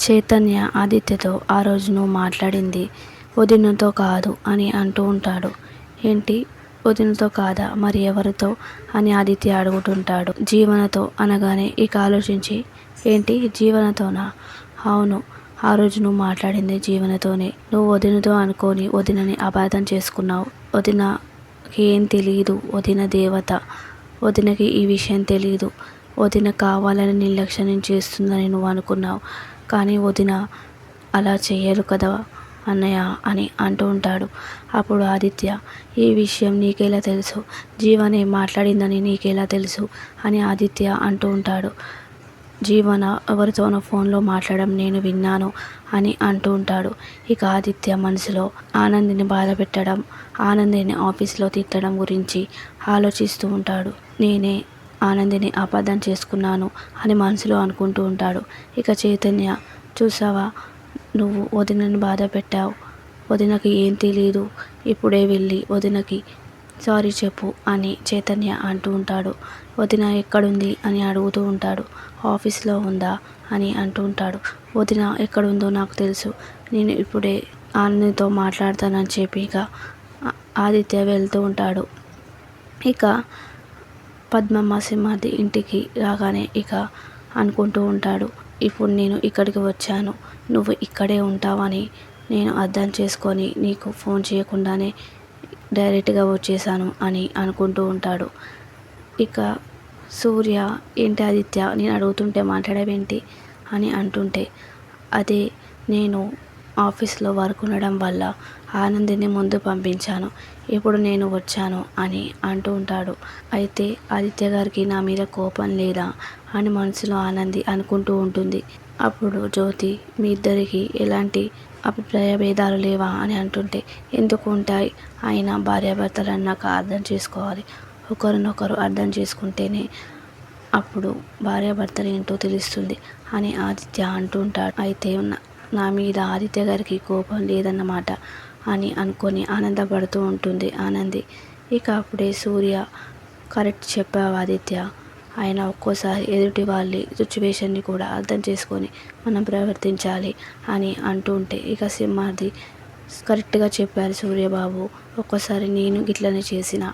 చైతన్య ఆదిత్యతో ఆ రోజు నువ్వు మాట్లాడింది వదినతో కాదు అని అంటూ ఉంటాడు. ఏంటి, వదినతో కాదా, మరి ఎవరితో అని ఆదిత్య అడుగుతుంటాడు. జీవనతో అనగానే ఇక ఆలోచించి, ఏంటి జీవనతోనా? అవును, ఆ రోజు నువ్వు మాట్లాడింది జీవనతోనే. నువ్వు వదినతో అనుకొని వదినని అపార్థం చేసుకున్నావు. వదినకి ఏం తెలియదు, వదిన దేవత. వదినకి ఈ విషయం తెలీదు. వదిన కావాలని నిర్లక్ష్యం చేస్తుందని నువ్వు అనుకున్నావు. కానీ వదిన అలా చెయ్యరు కదా అన్నయ్య అని అంటూ ఉంటాడు. అప్పుడు ఆదిత్య, ఈ విషయం నీకెలా తెలుసు? జీవనే మాట్లాడిందని నీకెలా తెలుసు అని ఆదిత్య అంటూ ఉంటాడు. జీవన ఎవరితోనో ఫోన్లో మాట్లాడడం నేను విన్నాను అని అంటూ ఉంటాడు. ఇక ఆదిత్య మనసులో ఆనందిని బాధ పెట్టడం, ఆనందిని ఆఫీస్లో తిట్టడం గురించి ఆలోచిస్తూ ఉంటాడు. నేనే ఆనందిని అపార్థం చేసుకున్నాను అని మనసులో అనుకుంటూ ఉంటాడు. ఇక చైతన్య, చూసావా, నువ్వు వదినని బాధ పెట్టావు. వదినకి ఏం తెలీదు. ఇప్పుడే వెళ్ళి వదినకి సారీ చెప్పు అని చైతన్య అంటూ ఉంటాడు. వదిన ఎక్కడుంది అని అడుగుతూ ఉంటాడు. ఆఫీస్లో ఉందా అని అంటూ ఉంటాడు. వదిన ఎక్కడుందో నాకు తెలుసు, నేను ఇప్పుడే ఆనందితో మాట్లాడతానని చెప్పి ఇక ఆదిత్య వెళ్తూ ఉంటాడు. ఇక పద్మమ్మ సింహాద్రి ఇంటికి రాగానే ఇక అనుకుంటూ ఉంటాడు. ఇప్పుడు నేను ఇక్కడికి వచ్చాను, నువ్వు ఇక్కడే ఉంటావని నేను అర్థం చేసుకొని నీకు ఫోన్ చేయకుండానే డైరెక్ట్గా వచ్చేసాను అని అనుకుంటూ ఉంటాడు. ఇక సూర్య, ఏంటి ఆదిత్య, నేను అడుగుతుంటే మాట్లాడవేంటి అని అంటుంటే, అదే నేను ఆఫీస్లో వర్క్ ఉండడం వల్ల ఆనందిని ముందు పంపించాను, ఇప్పుడు నేను వచ్చాను అని అంటూ ఉంటాడు. అయితే ఆదిత్య గారికి నా మీద కోపం లేదా అని మనసులో ఆనంది అనుకుంటూ ఉంటుంది. అప్పుడు జ్యోతి, మీ ఇద్దరికి ఎలాంటి అభిప్రాయ భేదాలు లేవా అని అంటుంటే, ఎందుకు ఉంటాయి, అయినా భార్యాభర్తలు అన్నాక అర్థం చేసుకోవాలి. ఒకరినొకరు అర్థం చేసుకుంటేనే అప్పుడు భార్యాభర్తలు ఏంటో తెలుస్తుంది అని ఆదిత్య అంటూ ఉంటాడు. అయితే నా మీద ఆదిత్య గారికి కోపం లేదన్నమాట అని అనుకొని ఆనందపడుతూ ఉంటుంది ఆనంది. ఇక అప్పుడే సూర్య, కరెక్ట్ చెప్పావు ఆదిత్య, ఆయన ఒక్కోసారి ఎదుటి వాళ్ళ సిచ్యువేషన్ని కూడా అర్థం చేసుకొని మనం ప్రవర్తించాలి అని అంటూ ఉంటే, ఇక సింహాద్రి, కరెక్ట్గా చెప్పారు సూర్యబాబు, ఒక్కోసారి నేను గిట్లనే చేసిన.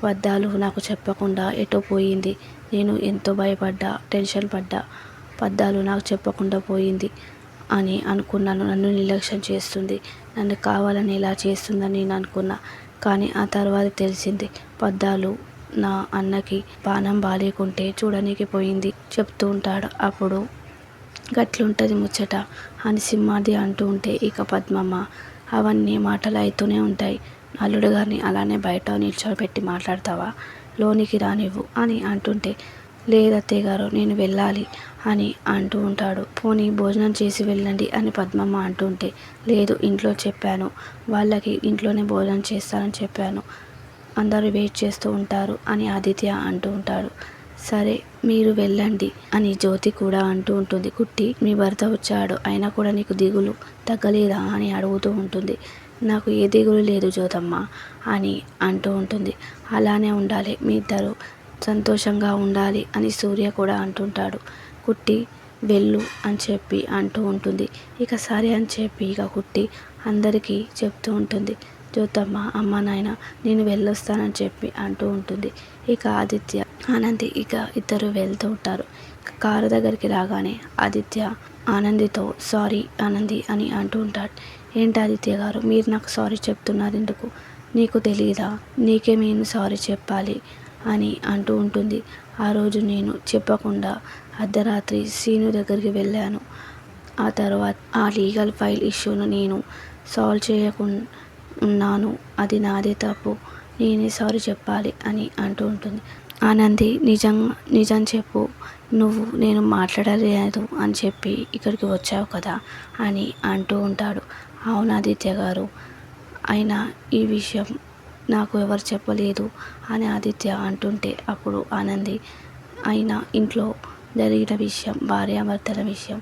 పద్దాలు నాకు చెప్పకుండా ఎటో పోయింది. నేను ఎంతో భయపడ్డా, టెన్షన్ పడ్డా. పద్దాలు నాకు చెప్పకుండా పోయింది అని అనుకున్నాను. నన్ను నిర్లక్ష్యం చేస్తుంది, నన్ను కావాలని ఇలా చేస్తుందని నేను అనుకున్నా. కానీ ఆ తర్వాత తెలిసింది, పద్దాలు నా అన్నకి పానం బాలేకుంటే చూడనీకి పోయింది చెప్తూ ఉంటాడు. అప్పుడు గట్లుంటుంది ముచ్చట అని సింహాద్రి అంటూ ఉంటే, ఇక పద్మమ్మ, అవన్నీ మాటలు అవుతూనే ఉంటాయి. అల్లుడు గారిని అలానే బయట నిల్చోబెట్టి మాట్లాడతావా, లోనికి రానివ్వు అని అంటుంటే, లేదత్తయ్య గారు, నేను వెళ్ళాలి అని అంటూ ఉంటాడు. పోనీ భోజనం చేసి వెళ్ళండి అని పద్మమ్మ అంటుంటే, లేదు, ఇంట్లో చెప్పాను వాళ్ళకి, ఇంట్లోనే భోజనం చేస్తానని చెప్పాను, అందరూ వెయిట్ చేస్తూ ఉంటారు అని ఆదిత్య అంటూ ఉంటాడు. సరే, మీరు వెళ్ళండి అని జ్యోతి కూడా అంటూ ఉంటుంది. కుట్టి, మీ భర్త వచ్చాడు, అయినా కూడా నీకు దిగులు తగ్గలేదా అని అడుగుతూ ఉంటుంది. నాకు ఏ దిగులు లేదు జ్యోతమ్మ అని అంటూ ఉంటుంది. అలానే ఉండాలి, మీ ఇద్దరు సంతోషంగా ఉండాలి అని సూర్య కూడా అంటుంటాడు. కుట్టి, వెళ్ళు అని చెప్పి అంటూ ఉంటుంది. ఇక సరే అని చెప్పి ఇక కుట్టి అందరికీ చెప్తూ ఉంటుంది. జ్యోతమ్మ, అమ్మ, నాయన, నేను వెళ్ళొస్తానని చెప్పి అంటూ ఉంటుంది. ఇక ఆదిత్య, ఆనంది ఇక ఇద్దరు వెళ్తూ ఉంటారు. కారు దగ్గరికి రాగానే ఆదిత్య ఆనందితో, సారీ ఆనంది అని అంటూ ఉంటాడు. ఏంటి ఆదిత్య గారు, మీరు నాకు సారీ చెప్తున్నారు ఎందుకు? నీకు తెలియదా, నీకే నేను సారీ చెప్పాలి అని అంటూ ఉంటుంది. ఆ రోజు నేను చెప్పకుండా అర్ధరాత్రి సీను దగ్గరికి వెళ్ళాను. ఆ తర్వాత ఆ లీగల్ ఫైల్ ఇష్యూను నేను సాల్వ్ చేయకుండా ఉన్నాను, అది నాదే తప్పు, నేనే సారీ చెప్పాలి అని అంటూ ఉంటుంది. ఆనంది, నిజం చెప్పు, నువ్వు నేను మాట్లాడలేదు అని చెప్పి ఇక్కడికి వచ్చావు కదా అని అంటూ ఉంటాడు. అవును ఆదిత్య గారు, అయినా ఈ విషయం నాకు ఎవరు చెప్పలేదు అని ఆదిత్య అంటుంటే, అప్పుడు ఆనంది, అయినా ఇంట్లో జరిగిన విషయం, భార్యాభర్తల విషయం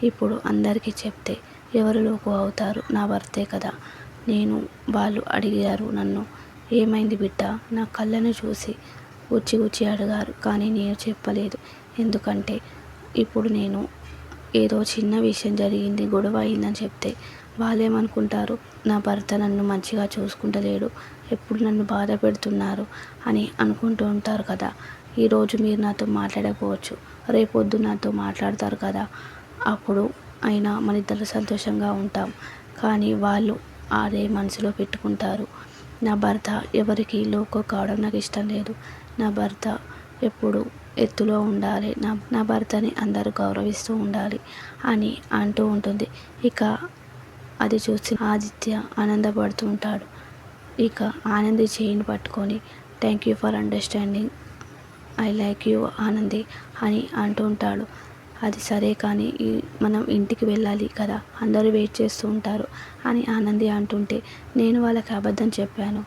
ఇప్పుడు అందరికీ చెప్తే ఎవరు లోకు అవుతారు, నా భర్తే కదా. వాళ్ళు అడిగారు నన్ను, ఏమైంది బిడ్డ, నా కళ్ళను చూసి గుచ్చి అడిగారు, కానీ నేను చెప్పలేదు. ఎందుకంటే ఇప్పుడు నేను ఏదో చిన్న విషయం జరిగింది, గొడవ అయిందని చెప్తే వాళ్ళేమనుకుంటారు, నా భర్త నన్ను మంచిగా చూసుకుంటలేడు, ఎప్పుడు నన్ను బాధ పెడుతున్నారు అని అనుకుంటూ ఉంటారు కదా. ఈరోజు మీరు నాతో మాట్లాడకపోవచ్చు, రేపొద్దు నాతో మాట్లాడతారు కదా. అప్పుడు అయినా మన ఇద్దరు సంతోషంగా ఉంటాం. కానీ వాళ్ళు అదే మనసులో పెట్టుకుంటారు. నా భర్త ఎవరికి లోకో కావడం నాకు ఇష్టం లేదు. నా భర్త ఎప్పుడు ఎత్తులో ఉండాలి, నా భర్తని అందరూ గౌరవిస్తూ ఉండాలి అని అంటూ ఉంటుంది. ఇక అది చూసి ఆదిత్య ఆనందపడుతూ ఉంటాడు. ఇక ఆనంది చేయిని పట్టుకొని thank you for understanding, I like you Anandi అని అంటూ ఉంటాడు. అది సరే కానీ మనం ఇంటికి వెళ్ళాలి కదా, అందరూ వెయిట్ చేస్తూ ఉంటారు అని ఆనంది అంటుంటే, నేను వాళ్ళకి అబద్ధం చెప్పాను.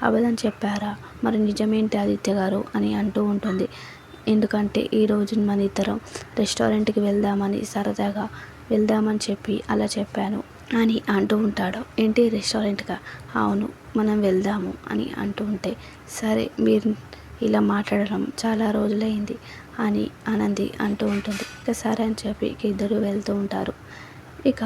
అబద్ధం చెప్పారా? మరి నిజమేంటి ఆదిత్య గారు అని అంటూ ఉంటుంది. ఎందుకంటే ఈరోజు మన ఇద్దరం రెస్టారెంట్కి వెళ్దామని సరదాగా వెళ్దామని చెప్పి అలా చెప్పాను అని అంటూ ఉంటాడు. ఏంటి రెస్టారెంట్గా? అవును, మనం వెళ్దాము అని అంటూ ఉంటే, సరే మీరు ఇలా మాట్లాడడం చాలా రోజులైంది అని ఆనంది అంటూ ఉంటుంది. ఇక సరే అని చెప్పి ఇద్దరు వెళ్తూ ఉంటారు. ఇక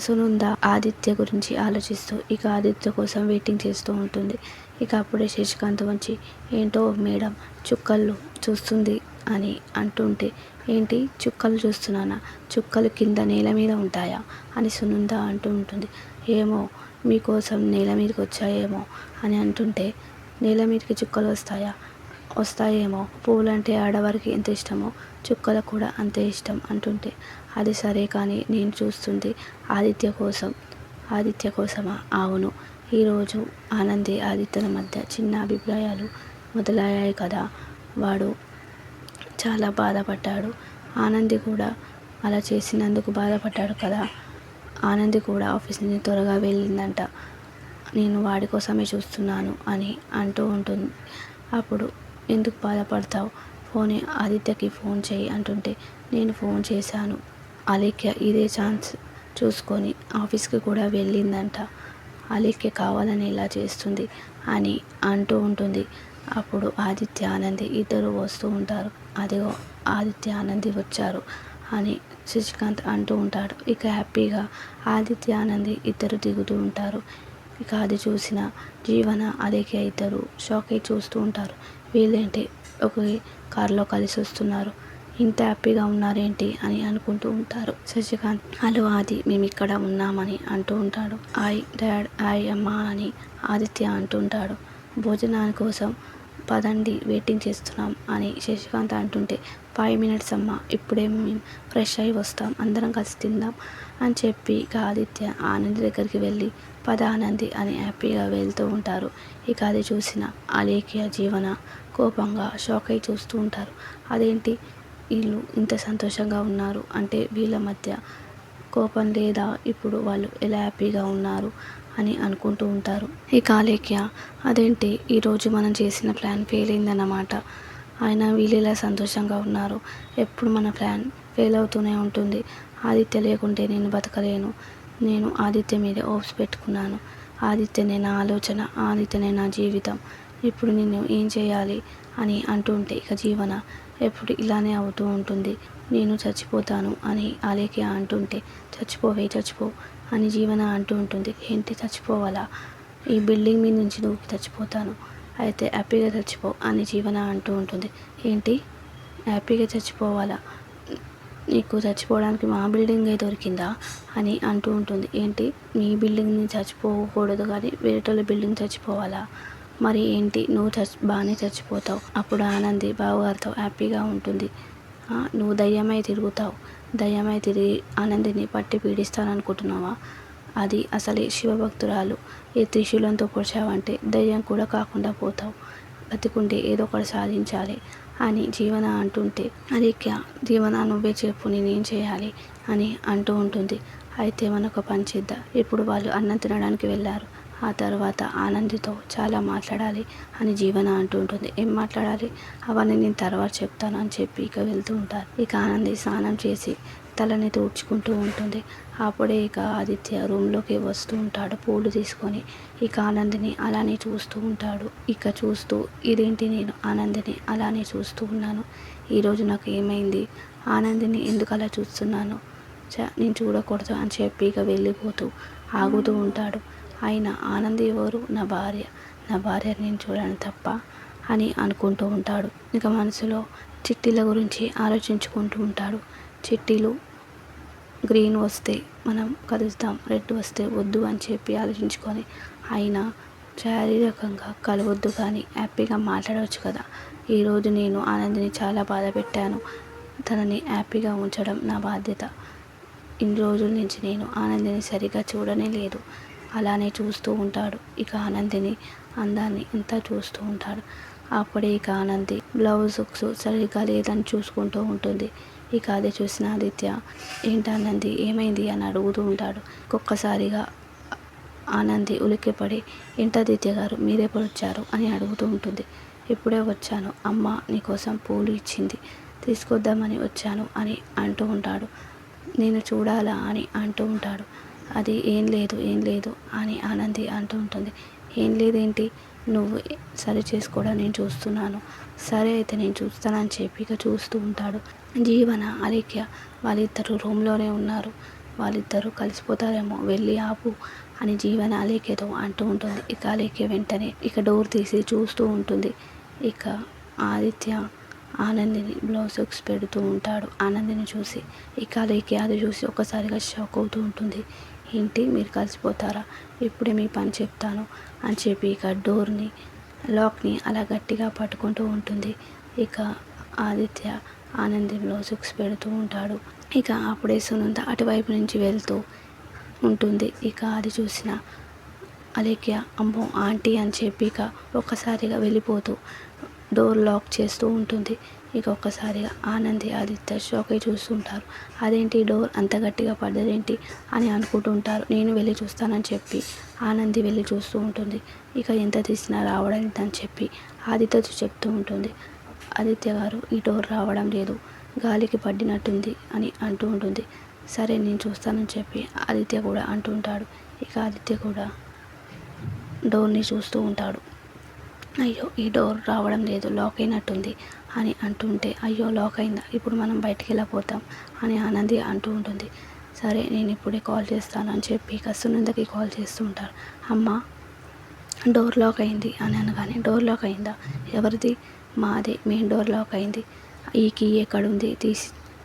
సునంద ఆదిత్య గురించి ఆలోచిస్తూ ఇక ఆదిత్య కోసం వెయిటింగ్ చేస్తూ ఉంటుంది. ఇక అప్పుడే శశికాంత్ వచ్చి, ఏంటో మేడం చుక్కలు చూస్తుంది అని అంటుంటే, ఏంటి చుక్కలు చూస్తున్నానా? చుక్కలు కింద నేల మీద ఉంటాయా అని సునంద అంటూ ఉంటుంది. ఏమో మీకోసం నేల మీదకి వచ్చాయేమో అని అంటుంటే, నేల మీదకి చుక్కలు వస్తాయేమో, పూలంటే ఆడవారికి ఎంత ఇష్టమో చుక్కలకు కూడా అంతే ఇష్టం అంటుంటే, అది సరే కానీ నేను చూస్తుంది ఆదిత్య కోసమా? అవును, ఈరోజు ఆనంది ఆదిత్యల మధ్య చిన్న అభిప్రాయాలు మొదలయ్యాయి కదా. వాడు చాలా బాధపడ్డాడు. ఆనంది కూడా అలా చేసినందుకు బాధపడ్డాడు కదా. ఆనంది కూడా ఆఫీస్ నుంచి త్వరగా వెళ్ళిందంట, నేను వాడి కోసమే చూస్తున్నాను అని అంటూ ఉంటుంది. అప్పుడు ఎందుకు బాధపడతావు, ఆదిత్యకి ఫోన్ చేయి అంటుంటే, నేను ఫోన్ చేశాను, అలేఖ్య ఇదే ఛాన్స్ చూసుకొని ఆఫీస్కి కూడా వెళ్ళిందంట, అలేఖ్య కావాలని ఇలా చేస్తుంది అని అంటూ ఉంటుంది. అప్పుడు ఆదిత్య ఆనంది ఇద్దరు వస్తూ ఉంటారు. అదిగో ఆదిత్య ఆనంది వచ్చారు అని శశికాంత్ అంటూ ఉంటాడు. ఇక హ్యాపీగా ఆదిత్య ఆనంది ఇద్దరు దిగుతూ ఉంటారు. ఇక అది చూసిన జీవన అలేఖ్య ఇద్దరు షాక్ అయి చూస్తూ ఉంటారు. వీళ్ళేంటి ఒకే కారులో కలిసి వస్తున్నారు, ఇంత హ్యాపీగా ఉన్నారేంటి అని అనుకుంటూ ఉంటారు. శశికాంత్ హలో ఆది, మేము ఇక్కడ ఉన్నామని అంటూ ఉంటాడు. హాయ్ డాడ్, హాయ్ అమ్మ అని ఆదిత్య అంటుంటాడు. భోజనాని కోసం పదండి, వెయిటింగ్ చేస్తున్నాం అని శశికాంత్ అంటుంటే, 5 minutes అమ్మ, ఇప్పుడే మేము ఫ్రెష్ అయి వస్తాం, అందరం కలిసి తిందాం అని చెప్పి ఇక ఆదిత్య ఆనంది దగ్గరికి వెళ్ళి పద ఆనంది అని హ్యాపీగా వెళ్తూ ఉంటారు. ఇక అది చూసిన అలేఖ్య జీవన కోపంగా షాక్ అయి చూస్తూ ఉంటారు. అదేంటి వీళ్ళు ఇంత సంతోషంగా ఉన్నారు అంటే వీళ్ళ మధ్య కోపం లేదా, ఇప్పుడు వాళ్ళు ఎలా హ్యాపీగా ఉన్నారు అని అనుకుంటూ ఉంటారు. ఇక అలేఖ్య అదేంటి ఈరోజు మనం చేసిన ప్లాన్ ఫెయిల్ అయిందన్నమాట, అయినా వీళ్ళు ఇలా సంతోషంగా ఉన్నారు, ఎప్పుడు మన ప్లాన్ ఫెయిల్ అవుతూనే ఉంటుంది, ఆదిత్య లేకుంటే నేను బతకలేను, నేను ఆదిత్య మీద హోప్స్ పెట్టుకున్నాను, ఆదిత్యనే నా ఆలోచన, ఆదిత్యనే నా జీవితం, ఇప్పుడు నేను ఏం చేయాలి అని అంటుంటే ఇక జీవన ఎప్పుడు ఇలానే అవుతూ ఉంటుంది, నేను చచ్చిపోతాను అని అలేఖ్య అంటుంటే, చచ్చిపో అని జీవన అంటూ ఉంటుంది. ఏంటి చచ్చిపోవాలా? ఈ బిల్డింగ్ మీద నుంచి దూకి చచ్చిపోతాను, అయితే హ్యాపీగా చచ్చిపో అని జీవన అంటూ ఉంటుంది. ఏంటి హ్యాపీగా చచ్చిపోవాలా? నీకు చచ్చిపోవడానికి మా బిల్డింగే దొరికిందా అని అంటూ ఉంటుంది. ఏంటి మీ బిల్డింగ్ని చచ్చిపోకూడదు కానీ వేరేటోళ్ళ బిల్డింగ్ చచ్చిపోవాలా? మరి ఏంటి నువ్వు బాగానే చచ్చిపోతావు, అప్పుడు ఆనంది బావగారితో హ్యాపీగా ఉంటుంది, నువ్వు దయ్యమై తిరిగి ఆనందిని పట్టి పీడిస్తాననుకుంటున్నావా? అది అసలే శివభక్తురాలు, ఏ త్రిశూలంతో పొడిచావంటే దయ్యం కూడా కాకుండా పోతావు, బతికుంటే ఏదో ఒకటి సాధించాలి అని జీవన అంటుంటే, అలేఖ్య జీవన నువ్వే చెప్పు నేనేం చేయాలి అని అంటూ ఉంటుంది. అయితే మనొక పని చేద్దాం, ఇప్పుడు వాళ్ళు అన్నం తినడానికి వెళ్ళారు, ఆ తర్వాత ఆనందితో చాలా మాట్లాడాలి అని జీవన అంటూ ఉంటుంది. ఏం మాట్లాడాలి? అవన్నీ నేను తర్వాత చెప్తాను అని చెప్పి ఇక వెళ్తూ ఉంటారు. ఇక ఆనంది స్నానం చేసి తలని తుడుచుకుంటూ ఉంటుంది. అప్పుడే ఇక ఆదిత్య రూమ్లోకి వస్తూ ఉంటాడు పూలు తీసుకొని. ఇక ఆనందిని అలానే చూస్తూ ఉంటాడు. ఇక చూస్తూ ఇదేంటి నేను ఆనందిని అలానే చూస్తూ ఉన్నాను, ఈరోజు నాకు ఏమైంది ఆనందిని ఎందుకు అలా చూస్తున్నాను, నేను చూడకూడదు అని చెప్పి ఇక వెళ్ళిపోతూ ఆగుతూ ఉంటాడు. అయినా ఆనంది ఎవరు, నా భార్య నేను చూడను తప్ప అని అనుకుంటూ ఉంటాడు. ఇక మనసులో చిట్టీల గురించి ఆలోచించుకుంటూ ఉంటాడు. చిట్టీలు గ్రీన్ వస్తే మనం కలుస్తాం, రెడ్ వస్తే వద్దు అని చెప్పి ఆలోచించుకొని, అయినా శారీరకంగా కలవద్దు కానీ హ్యాపీగా మాట్లాడవచ్చు కదా. ఈరోజు నేను ఆనందిని చాలా బాధ పెట్టాను. తనని హ్యాపీగా ఉంచడం నా బాధ్యత. ఇన్ని రోజుల నుంచి నేను ఆనందిని సరిగా చూడనే లేదు. అలానే చూస్తూ ఉంటాడు. ఇక ఆనందిని అందాన్ని అంతా చూస్తూ ఉంటాడు. అప్పుడే ఇక ఆనంది బ్లౌజ్ సరిగా లేదని చూసుకుంటూ ఉంటుంది. ఇక అది చూసిన ఆదిత్య, ఏంటి ఆనంది ఏమైంది అని అడుగుతూ ఉంటాడు. ఒక్కసారిగా ఆనంది ఉలిక్కిపడి, ఏంటి ఆదిత్య గారు మీరెప్పుడు వచ్చారు అని అడుగుతూ ఉంటుంది. ఇప్పుడే వచ్చాను, అమ్మ నీకోసం పూలు ఇచ్చింది, తీసుకొద్దామని వచ్చాను అని అంటూ ఉంటాడు. నేను చూడాలా అని అంటూ ఉంటాడు. అది ఏం లేదు అని ఆనంది అంటూ ఉంటుంది. ఏం లేదేంటి, నువ్వు సరి చేసుకోవడం నేను చూస్తున్నాను. సరే అయితే నేను చూస్తానని చెప్పి ఇక చూస్తూ ఉంటాడు. జీవన, అలేఖ్య వాళ్ళిద్దరూ రూమ్లోనే ఉన్నారు. వాళ్ళిద్దరూ కలిసిపోతారేమో, వెళ్ళి ఆపు అని జీవన అలేఖ్యతో అంటూ ఉంటుంది. ఇక అలేఖ్య వెంటనే ఇక డోర్ తీసి చూస్తూ ఉంటుంది. ఇక ఆదిత్య ఆనందిని బ్లౌజ్ పెడుతూ ఉంటాడు. ఆనందిని చూసి ఇక అలేఖ్య అది చూసి ఒక్కసారిగా షాక్ అవుతూ ఉంటుంది. ఏంటి మీరు కలిసిపోతారా, ఇప్పుడే మీ పని చెప్తాను అని చెప్పి ఇక డోర్ని లాక్ని అలా గట్టిగా పట్టుకుంటూ ఉంటుంది. ఇక ఆదిత్య ఆనంది బ్లౌజ్ పెడుతూ ఉంటాడు. ఇక అప్పుడే సునంద అటువైపు నుంచి వెళ్తూ ఉంటుంది. ఇక అది చూసిన అలేఖ్య అమ్మో ఆంటీ అని చెప్పి ఇక ఒక్కసారిగా వెళ్ళిపోతూ డోర్ లాక్ చేస్తూ ఉంటుంది. ఇక ఒక్కసారిగా ఆనంది ఆదిత్య షాక్ అయి చూస్తుంటారు. అదేంటి డోర్ అంత గట్టిగా పడ్డదేంటి అని అనుకుంటుంటారు. నేను వెళ్ళి చూస్తానని చెప్పి ఆనంది వెళ్ళి చూస్తూ ఉంటుంది. ఇక ఎంత తీసినా రావడం లేదని చెప్పి ఆదిత్యతో చెప్తూ ఉంటుంది. ఆదిత్య గారు ఈ డోర్ రావడం లేదు, గాలికి పడినట్టుంది అని అంటూ ఉంటుంది. సరే నేను చూస్తానని చెప్పి ఆదిత్య కూడా అంటూ ఉంటాడు. ఇక ఆదిత్య కూడా డోర్ని చూస్తూ ఉంటాడు. అయ్యో ఈ డోర్ రావడం లేదు, లాక్ అయినట్టుంది అని అంటుంటే, అయ్యో లాక్ అయిందా, ఇప్పుడు మనం బయటికి వెళ్ళిపోతాం అని ఆనంది అంటూ ఉంటుంది. సరే నేను ఇప్పుడే కాల్ చేస్తాను అని చెప్పి ఇక సునందకి కాల్ చేస్తూ ఉంటారు. అమ్మ డోర్ లాక్ అయింది అని అనగానే, డోర్ లాక్ అయిందా, ఎవరిది, మాదే, మెయిన్ డోర్ లాక్ అయింది, ఈ కీ ఎక్కడుంది,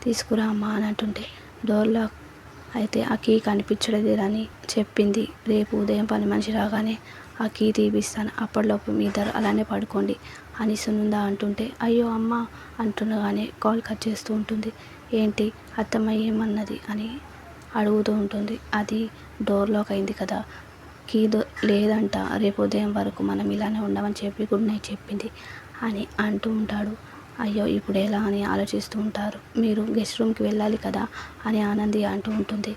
తీసుకురా అమ్మా అని అంటుంటే, డోర్ లాక్ అయితే ఆ కీ కనిపించలేదని చెప్పింది, రేపు ఉదయం పని మనిషి రాగానే ఆ కీ తీపిస్తాను, అప్పటిలోపు మీ ఇద్దరు అలానే పడుకోండి అని సునంద అంటుంటే, అయ్యో అమ్మ అంటుండగానే కాల్ కట్ చేస్తూ ఉంటుంది. ఏంటి అత్తమ్మ ఏమన్నది అని అడుగుతూ ఉంటుంది. అది డోర్ లాక్ అయింది కదా, కీ లేదంట, రేపు ఉదయం వరకు మనం ఇలానే ఉండమని చెప్పి గుడ్ నైట్ చెప్పింది అని అంటూ ఉంటాడు. అయ్యో ఇప్పుడు ఎలా అని ఆలోచిస్తూ ఉంటారు. మీరు గెస్ట్ రూమ్కి వెళ్ళాలి కదా అని ఆనంది అంటూ ఉంటుంది.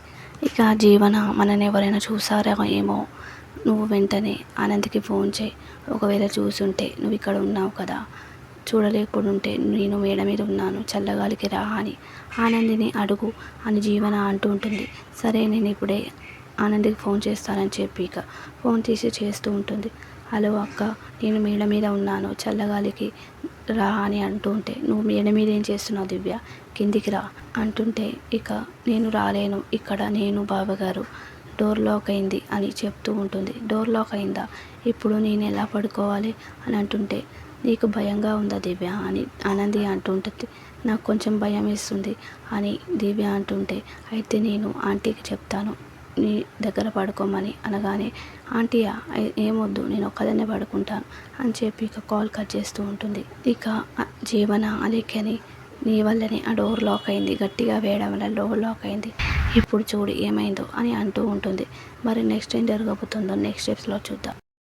ఇక జీవన, మనని ఎవరైనా చూసారా ఏమో, నువ్వు వెంటనే ఆనంద్కి ఫోన్ చేయి, ఒకవేళ చూసుంటే నువ్వు ఇక్కడ ఉన్నావు కదా, చూడలేకపోతుంటే నేను మేడ మీద ఉన్నాను, చల్లగాలికి రా అని ఆనందిని అడుగు అని జీవన అంటూ ఉంటుంది. సరే నేను ఇప్పుడే ఆనంద్కి ఫోన్ చేస్తానని చెప్పి ఇక ఫోన్ తీసి చేస్తూ ఉంటుంది. హలో అక్క, నేను మేడ మీద ఉన్నాను, చల్లగాలికి రా అని అంటూ ఉంటే, నువ్వు మేడ మీద ఏం చేస్తున్నావు దివ్య, కిందికి రా అంటుంటే, ఇక నేను రాలేను, ఇక్కడ నేను బావగారు డోర్ లాక్ అయింది అని చెప్తూ ఉంటుంది. డోర్ లాక్ అయిందా, ఇప్పుడు నేను ఎలా పడుకోవాలి అని అంటుంటే, నీకు భయంగా ఉందా దివ్య అని ఆనంది అంటుంటుంది. నాకు కొంచెం భయం వేస్తుంది అని దివ్య అంటుంటే, అయితే నేను ఆంటీకి చెప్తాను నీ దగ్గర పడుకోమని అనగానే, ఆంటీయా ఏమొద్దు, నేను ఒక్కదాన్నే పడుకుంటాను అని చెప్పి ఇక కాల్ కట్ చేస్తూ ఉంటుంది. ఇక జీవన అలేఖ్యని, నీ వల్లనే ఆ డోర్ లాక్ అయింది, గట్టిగా వేయడం వల్ల డోర్ లాక్ అయింది, ఇప్పుడు చూడు ఏమైందో అని అంటూ ఉంటుంది. మరి నెక్స్ట్ ఏం జరగబోతుందో నెక్స్ట్ స్టెప్స్లో చూద్దాం.